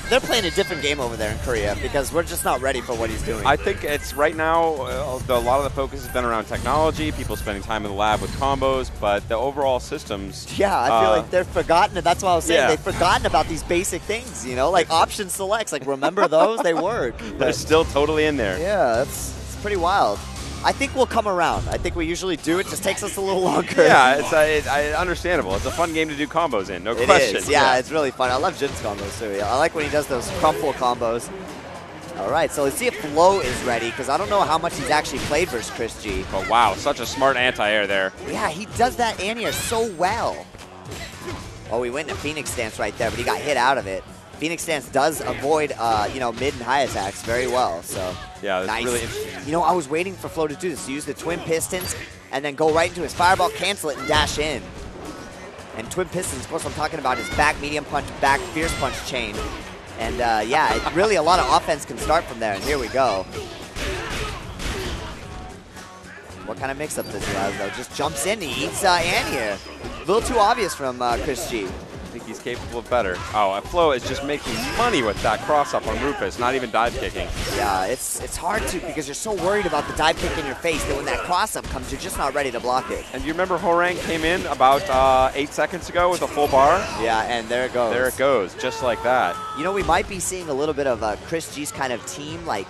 they're playing a different game over there in Korea because we're just not ready for what he's doing. I think it's right now, a lot of the focus has been around technology, people spending time in the lab with combos, but the overall systems. Yeah, I feel like they've forgotten. That's what I was saying. Yeah. They've forgotten about these basic things, you know, like option selects. Like, remember those? They work. They're still totally in there. Yeah, it's pretty wild. I think we'll come around. I think we usually do. It just takes us a little longer. Yeah, it's understandable. It's a fun game to do combos in, no question. It is. Yeah, it's really fun. I love Jin's combos too. Yeah, I like when he does those crumple combos. All right, so let's see if Floe is ready, because I don't know how much he's actually played versus Chris G. But wow, such a smart anti-air there. Yeah, he does that anti-air so well. Oh, he went into Phoenix stance right there, but he got hit out of it. Phoenix stance does avoid, you know, mid and high attacks very well. So yeah, that's nice. really interesting. You know, I was waiting for Floe to do this. To use the twin pistons and then go right into his fireball, cancel it, and dash in. And twin pistons, of course, I'm talking about his back medium punch, back fierce punch chain. And yeah, really a lot of offense can start from there. And here we go. What kind of mix-up does he have, though? Just jumps in, he eats anti-air. A little too obvious from Chris G. I think he's capable of better. Oh, Floe is just making money with that cross-up on Rufus, not even dive kicking. Yeah, it's hard to, because you're so worried about the dive kick in your face that when that cross-up comes, you're just not ready to block it. And you remember Horang came in about 8 seconds ago with a full bar? Yeah, and there it goes. There it goes, just like that. You know, we might be seeing a little bit of Chris G's kind of team, like,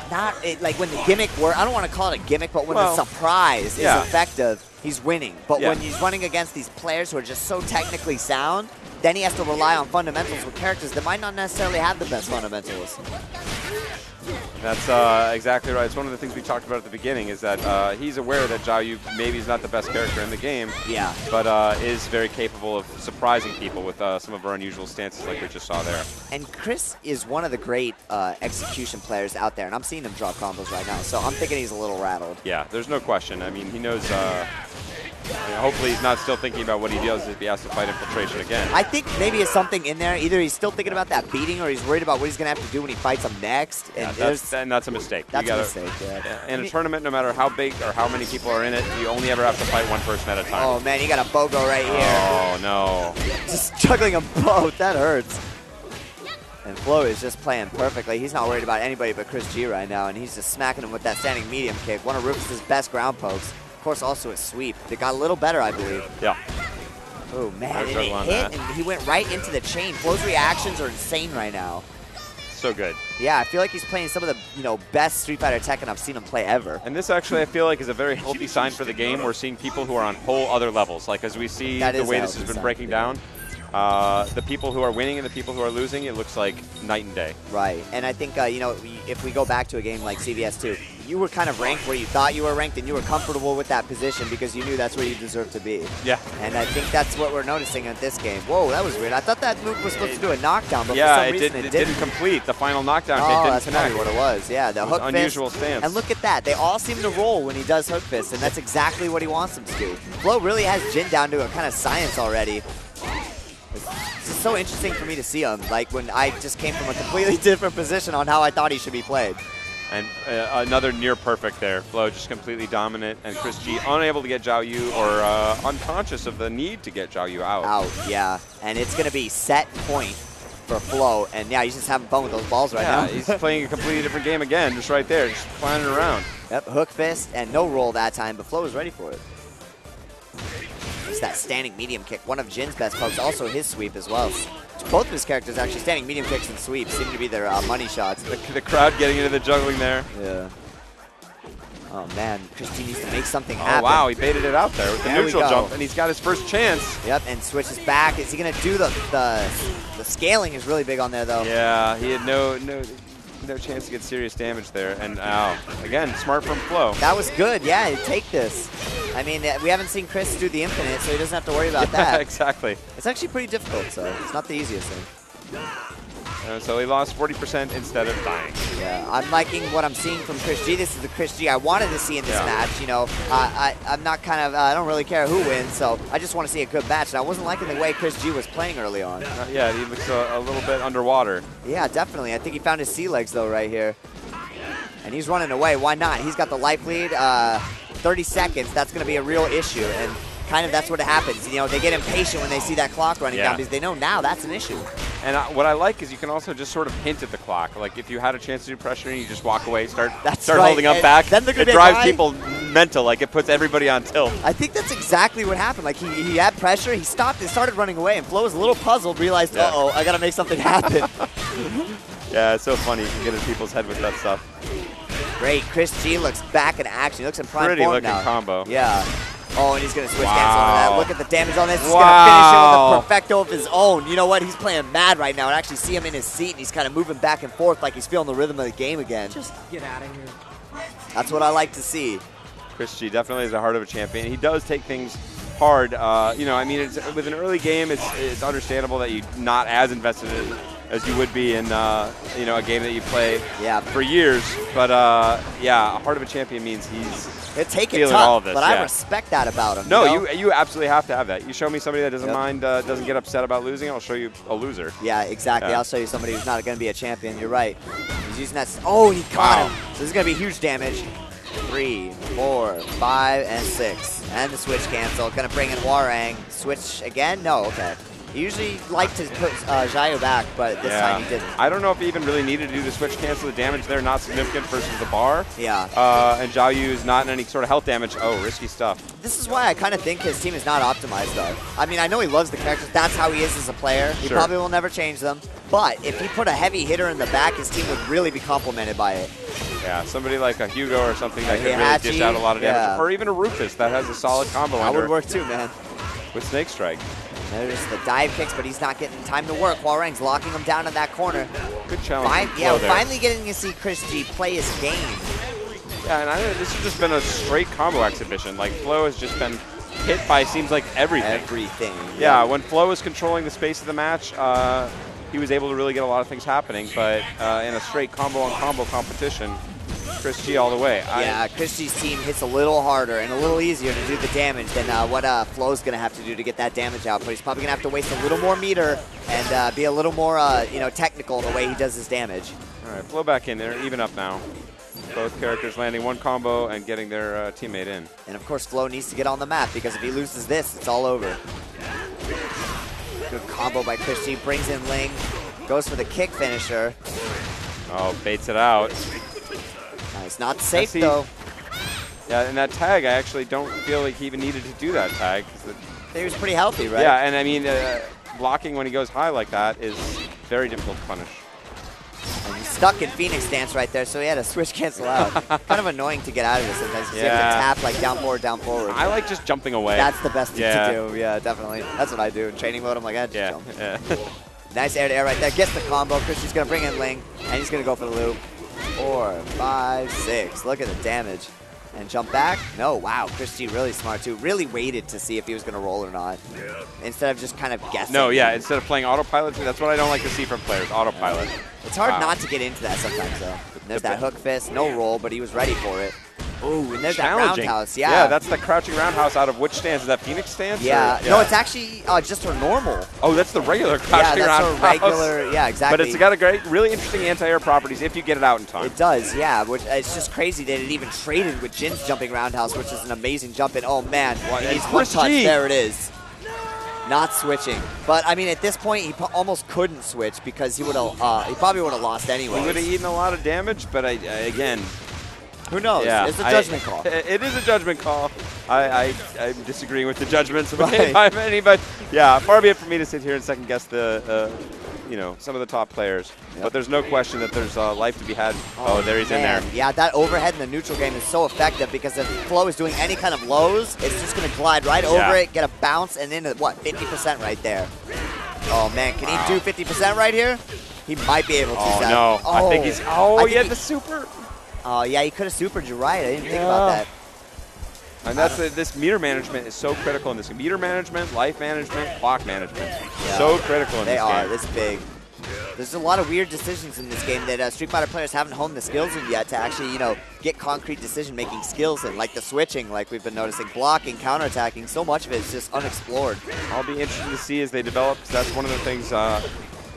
not like when the gimmick works. I don't want to call it a gimmick, but when the surprise is effective, he's winning. But when he's running against these players who are just so technically sound, then he has to rely on fundamentals with characters that might not necessarily have the best fundamentals. That's exactly right. It's one of the things we talked about at the beginning is that he's aware that Zhao Yu maybe is not the best character in the game, but is very capable of surprising people with some of our unusual stances like we just saw there. And Chris is one of the great execution players out there, and I'm seeing him drop combos right now, so I'm thinking he's a little rattled. Yeah, there's no question. I mean, he knows... hopefully he's not still thinking about what he does if he has to fight infiltration again. I think maybe it's something in there. Either he's still thinking about that beating or he's worried about what he's going to have to do when he fights him next. And that's a mistake. That's a mistake, yeah. In a tournament, no matter how big or how many people are in it, you only ever have to fight one person at a time. Oh, man, you got a BOGO right here. Oh, no. Just juggling them both. That hurts. And Floe is just playing perfectly. He's not worried about anybody but Chris G right now, and he's just smacking him with that standing medium kick. One of Rufus' best ground pokes. Of course, also a sweep. They got a little better, I believe. Yeah. Oh, man, and it hit, and he went right into the chain. Flo's reactions are insane right now. So good. Yeah, I feel like he's playing some of the best Street Fighter Tekken I've seen him play ever. And this actually, I feel like, is a very healthy sign for the game. We're seeing people who are on whole other levels. Like, as we see the way this has been breaking down, the people who are winning and the people who are losing, it looks like night and day. Right, and I think, if we go back to a game like CVS2, you were kind of ranked where you thought you were ranked, and you were comfortable with that position because you knew that's where you deserved to be. Yeah. And I think that's what we're noticing at this game. Whoa, that was weird. I thought that move was supposed to do a knockdown, but for some reason it didn't complete. The final knockdown hit didn't didn't connect. Probably what it was. Yeah, the hook unusual fist. Stance. And look at that. They all seem to roll when he does hook fist, and that's exactly what he wants them to do. Floe really has Jin down to a kind of science already. It's just so interesting for me to see him, like when I just came from a completely different position on how I thought he should be played. And another near perfect there. Floe just completely dominant, and Chris G unable to get Zhao Yu or unconscious of the need to get Zhao Yu out. Out, yeah. And it's going to be set point for Floe, and yeah, he's just having fun with those balls right now. Yeah, he's playing a completely different game again, just right there, just flying it around. Yep, hook fist, and no roll that time, but Floe is ready for it. It's that standing medium kick, one of Jin's best pokes, also his sweep as well. Both of his characters actually, standing medium kicks and sweeps, seem to be their money shots. The crowd getting into the juggling there. Yeah. Oh man, Christy needs to make something happen. Oh wow, he baited it out there with the neutral jump, and he's got his first chance. Yep, and switches back. Is he gonna do the scaling is really big on there though. Yeah, he had no chance to get serious damage there, and again, smart from Floe. That was good, yeah, take this. I mean, we haven't seen Chris do the infinite, so he doesn't have to worry about that. Exactly. It's actually pretty difficult, so it's not the easiest thing. So he lost 40% instead of dying. Yeah, I'm liking what I'm seeing from Chris G. This is the Chris G I wanted to see in this match. You know, I'm not I don't really care who wins, so I just want to see a good match. And I wasn't liking the way Chris G was playing early on. Yeah, he looks a little bit underwater. Yeah, definitely. I think he found his sea legs, though, right here. And he's running away. Why not? He's got the life lead. 30 seconds, that's going to be a real issue. And kind of that's what happens. You know, they get impatient when they see that clock running down because they know now that's an issue. And what I like is you can also just sort of hint at the clock. Like if you had a chance to do pressure and you just walk away, start holding up back, then it drives people mental. Like it puts everybody on tilt. I think that's exactly what happened. Like he had pressure, he stopped and started running away, and Floe was a little puzzled, realized, uh-oh, I got to make something happen. Yeah, it's so funny. You can get in people's head with that stuff. Great. Chris G looks back in action. He looks in prime Pretty form looking now. combo. Yeah. Oh, and he's going to switch cancel on that. Look at the damage on this. He's Wow. going to finish it with a perfecto of his own. You know what? He's playing mad right now. And actually see him in his seat, and he's kind of moving back and forth like he's feeling the rhythm of the game again. Just get out of here. That's what I like to see. Chris G definitely is the heart of a champion. He does take things hard. You know, I mean, with an early game, it's understandable that you're not as invested in it as you would be in, you know, a game that you play for years. But, yeah, a heart of a champion means he'll take it feeling tough, all of this. But I respect that about him. No, you know? you absolutely have to have that. You show me somebody that doesn't mind, doesn't get upset about losing, I'll show you a loser. Yeah, exactly. Yeah. I'll show you somebody who's not going to be a champion. You're right. He's using that. Oh, he caught him. So this is going to be huge damage. 3, 4, 5, and 6. And the switch cancel. Going to bring in Hwoarang. Switch again? No, okay. He usually liked to put Xiao back, but this time he didn't. I don't know if he even really needed to do the switch cancel. The damage there not significant versus the bar. Yeah. And Xiao Yu is not in any sort of health damage. Oh, risky stuff. This is why I kind of think his team is not optimized, though. I mean, I know he loves the characters. That's how he is as a player. He probably will never change them. But if he put a heavy hitter in the back, his team would really be complimented by it. Yeah, somebody like a Hugo or something that could really dish out a lot of damage. Or even a Rufus that has a solid combo that would work too, man. With Snake Strike. There's the dive kicks, but he's not getting time to work. Hwoarang's locking him down in that corner. Good challenge. We're finally getting to see Chris G play his game. Yeah, and this has just been a straight combo exhibition. Like, Floe has just been hit by, seems like, everything. Everything. Yeah, when Floe was controlling the space of the match, he was able to really get a lot of things happening. But in a straight combo-on-combo competition, Chris G all the way. Yeah, Chris G's team hits a little harder and a little easier to do the damage than what Floe's going to have to do to get that damage out. But he's probably going to have to waste a little more meter and be a little more technical in the way he does his damage. All right, Floe back in there, even up now. Both characters landing one combo and getting their teammate in. And of course, Floe needs to get on the map because if he loses this, it's all over. Good combo by Chris G. Brings in Ling. Goes for the kick finisher. Oh, baits it out. Nice. Not safe, though. Yeah, and that tag, I actually don't feel like he even needed to do that tag. He was pretty healthy, right? Yeah, and I mean, blocking when he goes high like that is very difficult to punish. And he's stuck in Phoenix dance right there, so he had to switch cancel out. Kind of annoying to get out of this sometimes because you have to tap like down forward. I like just jumping away. That's the best thing to do. Yeah, definitely. That's what I do in training mode. I'm like, I just jump. Yeah. Nice air to air right there. Gets the combo. Christian's going to bring in Ling, and he's going to go for the loop. 4, 5, 6. Look at the damage. And jump back? No, wow. Chris G really smart, too. Really waited to see if he was going to roll or not. Instead of just kind of guessing. No, yeah. Instead of playing autopilot, that's what I don't like to see from players, autopilot. It's hard not to get into that sometimes, though. There's that hook fist. No roll, but he was ready for it. Ooh, and there's that roundhouse. Yeah, that's the crouching roundhouse out of which stance? Is that Phoenix stance? Yeah. No, it's actually just her normal. Oh, that's the regular crouching roundhouse. Yeah, that's her regular. Yeah, exactly. But it's got a great, really interesting anti-air properties if you get it out in time. It does, yeah. Which it's just crazy that it even traded with Jin's jumping roundhouse, which is an amazing jump in. Oh man, he needs one touch. There it is. Not switching, but I mean, at this point, he almost couldn't switch because he would have. He probably would have lost anyway. He would have eaten a lot of damage, but again. Who knows? Yeah, it's a judgment call. It is a judgment call. I'm disagreeing with the judgments of many, but yeah, far be it for me to sit here and second guess the, some of the top players. Yep. But there's no question that there's life to be had. Oh, there he's in there. Yeah, that overhead in the neutral game is so effective because if Floe is doing any kind of lows, it's just going to glide right over it, get a bounce, and then what, 50% right there. Oh man, can he do 50% right here? He might be able to. Oh no, I think he's. Oh, he had the super. Oh, yeah, he could have supered you right. I didn't think about that. And that's this meter management is so critical in this game. Meter management, life management, clock management. Yeah. So critical in this game. They are. It's big. There's a lot of weird decisions in this game that Street Fighter players haven't honed the skills in yet to actually, get concrete decision-making skills in, like the switching, like we've been noticing, blocking, counterattacking. So much of it is just unexplored. I'll be interested to see as they develop, because that's one of the things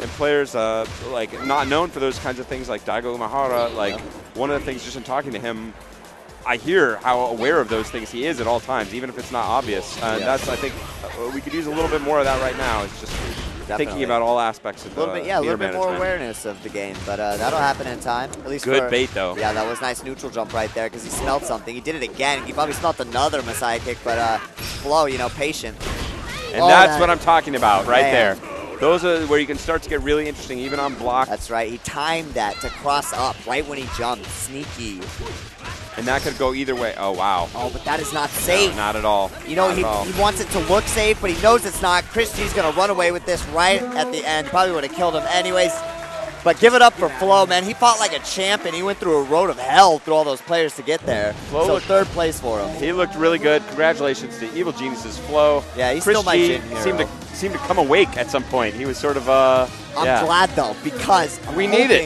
and players like not known for those kinds of things, like Daigo Umehara, one of the things just in talking to him, I hear how aware of those things he is at all times, even if it's not obvious. And that's, I think, we could use a little bit more of that right now. It's just thinking about all aspects of the a little bit more awareness of the game, but that'll happen in time. At least good bait, though. Yeah, that was nice neutral jump right there because he smelled something. He did it again. He probably smelled another Messiah kick, but Floe, you know, patient. And that's what I'm talking about right there. Those are where you can start to get really interesting, even on block. That's right. He timed that to cross up right when he jumped. Sneaky. And that could go either way. Oh, wow. Oh, but that is not safe. No, not at all. You know, he wants it to look safe, but he knows it's not. Chris G's going to run away with this right at the end. Probably would have killed him anyways. But give it up for Floe, man. He fought like a champ, and he went through a road of hell through all those players to get there. Floe so third place for him. He looked really good. Congratulations to Evil Genius's Floe. Yeah, he's Chris still my G gym hero. seemed to come awake at some point. He was sort of, I'm glad, though, because we need it.